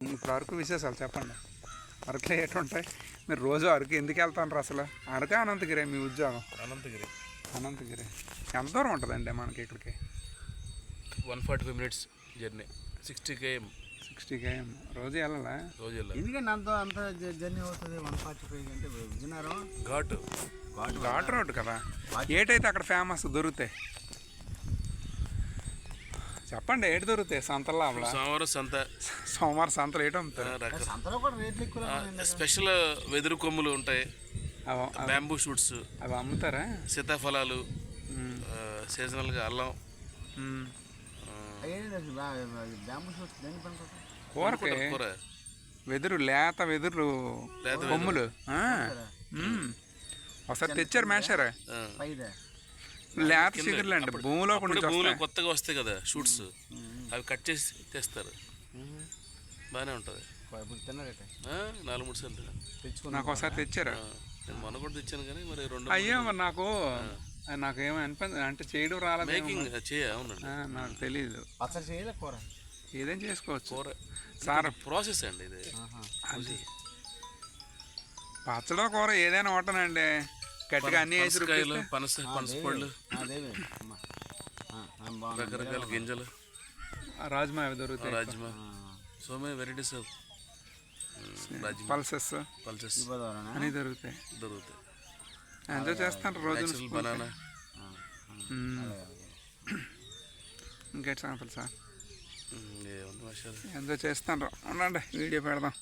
ఇప్పుడు అరకు విశేషాలు చెప్పండి. అరకులో ఎటుంటాయి? మీరు రోజు అరకు ఎందుకు వెళ్తారు అసలు? అరకు అనంతగిరి మీ ఉద్యోగం? అనంతగిరి ఎంత దూరం ఉంటుందండి మనకి ఇక్కడికి? 145 minutes జర్నీ, 60 km. 60 km రోజు వెళ్ళాలా? రోజు వెళ్ళాలి. ఎందుకంటే అంత జర్నీ అవుతుంది 145 అంటే విజయనగరం ఘాట్ రోడ్ కదా. ఏటైతే అక్కడ ఫేమస్ దొరుకుతాయి చెప్పండి. ఏటి దొరుకుతాయి సంతల్లో? సోమవారం సంతలు ఏటో అమ్ముతారు. సంతలో కూడా రేట్లు ఎక్కువ. స్పెషల్ వెదురు కొమ్ములు ఉంటాయి, బ్యాంబూ షూట్స్ అవి అమ్ముతారా? సీతాఫలాలు, సీజనల్గా అల్లం, కూరకి వెదురు, లేత వెదురు కొమ్ములు ఒకసారి తెచ్చారు మేషారా? లేత చిగురులు అండి, భూమిలో కొత్తగా వస్తాయి కదా షూట్స్, అవి కట్ చేసి తెస్తారు. బాగానే ఉంటుంది. 4-3 సార్లు నాకు ఒకసారి తెచ్చారా? నేను మొన్న కూడా తెచ్చాను కానీ మరి అయ్యో మరి నాకు ఏమో అనిపించింది అంటే చేయడం రాలేదు. అవునండి, నాకు తెలీదు. కూర ఏదేం చేసుకోవచ్చు కూర సార్, ప్రాసెస్ అండి ఇది. అది పచ్చడి కూర ఏదైనా ఒకటనండి, గట్టిగా అన్ని వేసి పనసపళ్ళు, రకరకాల గింజలు, రాజ్మా అవి దొరుకుతాయి. Rajma, so many varieties of pulses అన్నీ దొరుకుతాయి. ఎంజాయ్ చేస్తాను రోజు. బనానా, ఇంకేటి సంగతులు సార్? ఎంజాయ్ చేస్తాను. ఉండండి, వీడియో పెడదాం.